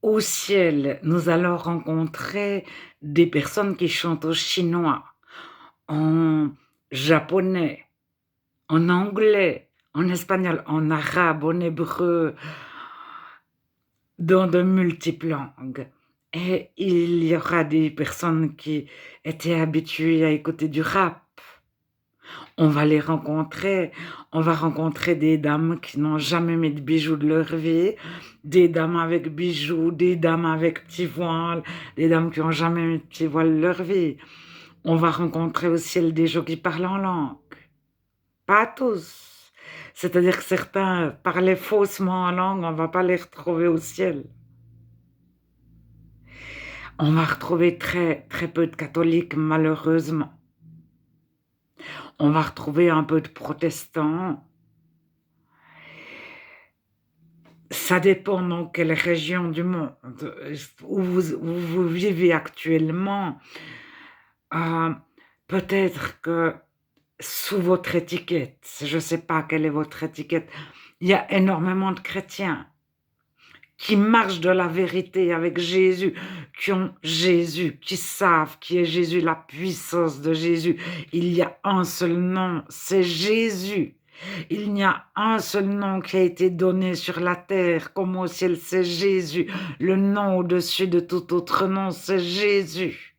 Au ciel, nous allons rencontrer des personnes qui chantent au chinois, en japonais, en anglais, en espagnol, en arabe, en hébreu, dans de multiples langues. Et il y aura des personnes qui étaient habituées à écouter du rap. On va les rencontrer, on va rencontrer des dames qui n'ont jamais mis de bijoux de leur vie, des dames avec bijoux, des dames avec petits voiles, des dames qui n'ont jamais mis de petits voiles de leur vie. On va rencontrer au ciel des gens qui parlent en langue. Pas tous. C'est-à-dire que certains parlaient faussement en langue, on ne va pas les retrouver au ciel. On va retrouver très, très peu de catholiques, malheureusement. On va retrouver un peu de protestants. Ça dépend dans quelle région du monde où vous vivez actuellement. Euh, Peut-être que sous votre étiquette, je ne sais pas quelle est votre étiquette, il y a énormément de chrétiens qui marchent de la vérité avec Jésus, qui ont Jésus, qui savent qui est Jésus, la puissance de Jésus. Il y a un seul nom, c'est Jésus. Il n'y a un seul nom qui a été donné sur la terre comme au ciel, c'est Jésus. Le nom au-dessus de tout autre nom, c'est Jésus.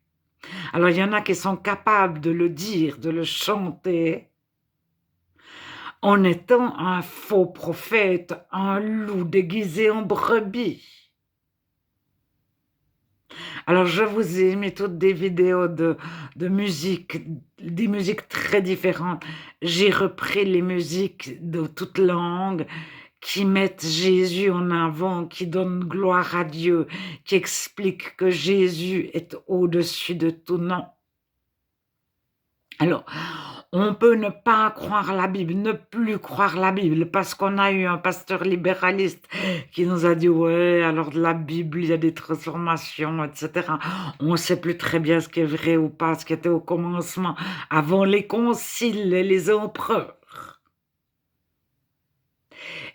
Alors il y en a qui sont capables de le dire, de le chanter, en étant un faux prophète, un loup déguisé en brebis. Alors, je vous ai mis toutes des vidéos de musique, des musiques très différentes. J'ai repris les musiques de toutes langues qui mettent Jésus en avant, qui donnent gloire à Dieu, qui expliquent que Jésus est au-dessus de tout nom. Alors, on peut ne pas croire la Bible, ne plus croire la Bible, parce qu'on a eu un pasteur libéraliste qui nous a dit, ouais, alors de la Bible, il y a des transformations, etc. On ne sait plus très bien ce qui est vrai ou pas, ce qui était au commencement, avant les conciles et les empereurs.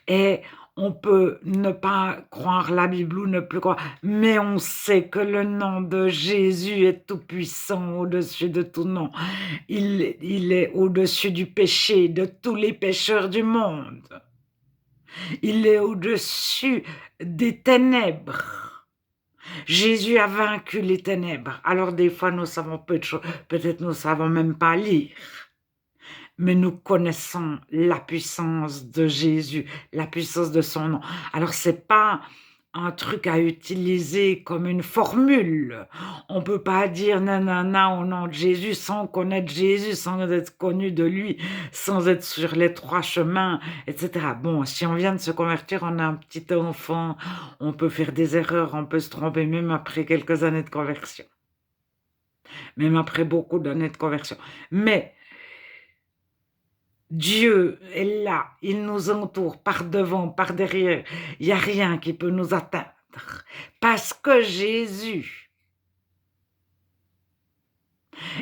Et on peut ne pas croire la Bible ou ne plus croire, mais on sait que le nom de Jésus est tout puissant au-dessus de tout nom. Il est au-dessus du péché, de tous les pécheurs du monde. Il est au-dessus des ténèbres. Jésus a vaincu les ténèbres. Alors des fois, nous savons peu de choses. Peut-être nous ne savons même pas lire. Mais nous connaissons la puissance de Jésus, la puissance de son nom. Alors, ce n'est pas un truc à utiliser comme une formule. On ne peut pas dire nanana au nom de Jésus sans connaître Jésus, sans être connu de lui, sans être sur les trois chemins, etc. Bon, si on vient de se convertir, on a un petit enfant, on peut faire des erreurs, on peut se tromper même après quelques années de conversion. Même après beaucoup d'années de conversion. Mais Dieu est là, il nous entoure par devant, par derrière. Il n'y a rien qui peut nous atteindre. Parce que Jésus,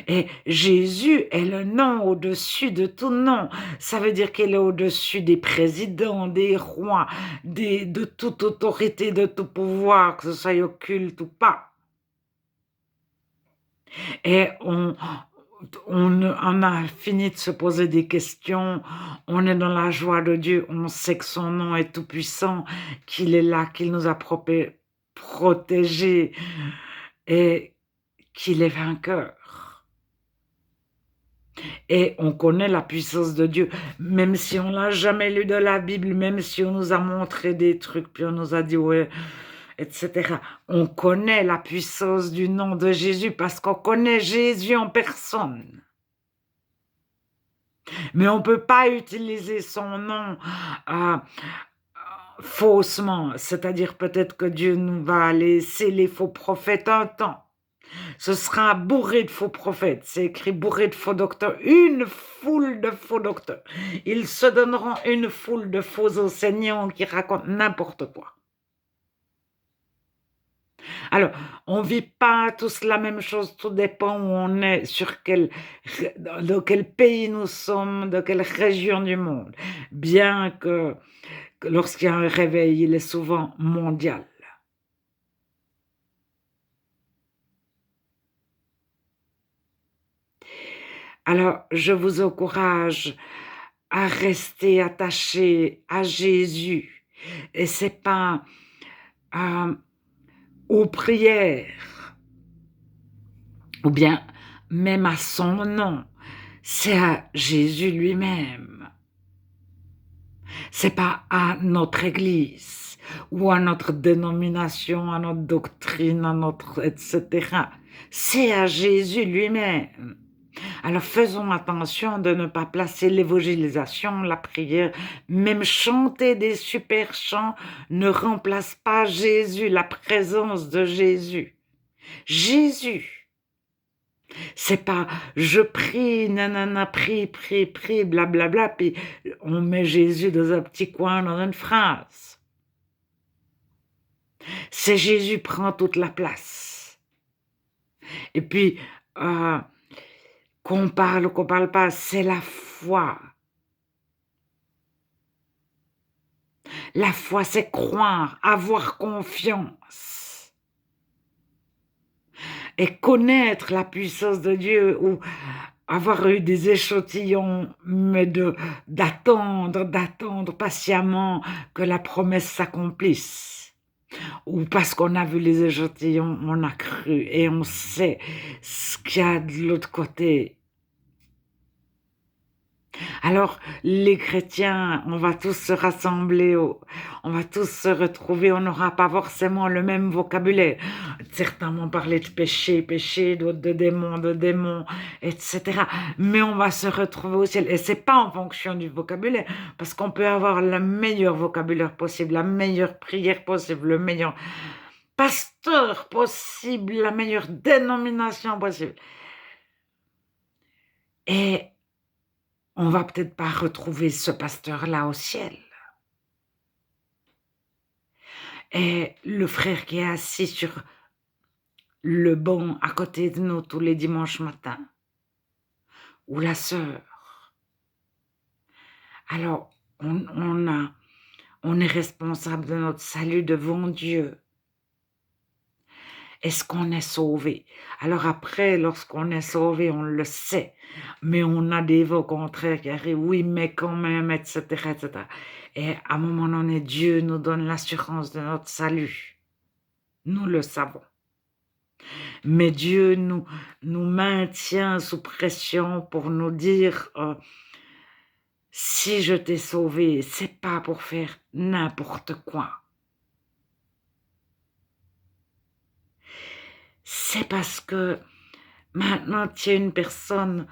et Jésus est le nom au-dessus de tout nom. Ça veut dire qu'il est au-dessus des présidents, des rois, de toute autorité, de tout pouvoir, que ce soit occulte ou pas. Et on a fini de se poser des questions, on est dans la joie de Dieu, on sait que son nom est tout puissant, qu'il est là, qu'il nous a protégés et qu'il est vainqueur. Et on connaît la puissance de Dieu, même si on n'a jamais lu de la Bible, même si on nous a montré des trucs, puis on nous a dit, ouais, etc. On connaît la puissance du nom de Jésus parce qu'on connaît Jésus en personne. Mais on ne peut pas utiliser son nom faussement, c'est-à-dire peut-être que Dieu nous va laisser les faux prophètes un temps. Ce sera bourré de faux prophètes, c'est écrit bourré de faux docteurs, une foule de faux docteurs. Ils se donneront une foule de faux enseignants qui racontent n'importe quoi. Alors, on ne vit pas tous la même chose, tout dépend où on est, dans quel pays nous sommes, de quelle région du monde. Bien que lorsqu'il y a un réveil, il est souvent mondial. Alors, je vous encourage à rester attaché à Jésus et c'est pas, heu, aux prières ou bien même à son nom, c'est à Jésus lui-même. C'est pas à notre église ou à notre dénomination, à notre doctrine, à notre et cetera. C'est à Jésus lui-même. Alors faisons attention de ne pas placer l'évangélisation, la prière, même chanter des super chants ne remplace pas Jésus, la présence de Jésus. Jésus, c'est pas je prie, nanana, prie, prie, prie, blablabla, puis on met Jésus dans un petit coin dans une phrase. C'est Jésus prend toute la place. Et puis, euh, qu'on parle ou qu'on parle pas, c'est la foi. La foi, c'est croire, avoir confiance et connaître la puissance de Dieu ou avoir eu des échantillons, mais d'attendre patiemment que la promesse s'accomplisse. Ou parce qu'on a vu les échantillons, on a cru et on sait ce qu'il y a de l'autre côté. Alors, les chrétiens, on va tous se rassembler, on va tous se retrouver, on n'aura pas forcément le même vocabulaire. Certains vont parler de péché, péché, d'autres de démons, etc. Mais on va se retrouver au ciel. Et c'est pas en fonction du vocabulaire, parce qu'on peut avoir le meilleur vocabulaire possible, la meilleure prière possible, le meilleur pasteur possible, la meilleure dénomination possible. Et on va peut-être pas retrouver ce pasteur-là au ciel. Et le frère qui est assis sur le banc à côté de nous tous les dimanches matins, ou la sœur. Alors, on est responsable de notre salut devant Dieu. Est-ce qu'on est sauvé? Alors après, lorsqu'on est sauvé, on le sait, mais on a des voix contraires qui arrivent, oui, mais quand même, etc., etc. Et à un moment donné, Dieu nous donne l'assurance de notre salut. Nous le savons. Mais Dieu nous maintient sous pression pour nous dire, si je t'ai sauvé, c'est pas pour faire n'importe quoi. C'est parce que maintenant tu es une personne,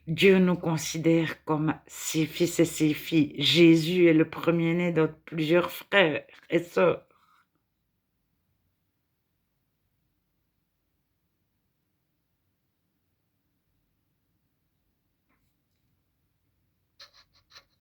Dieu nous considère comme ses fils et ses filles. Jésus est le premier-né de plusieurs frères et sœurs.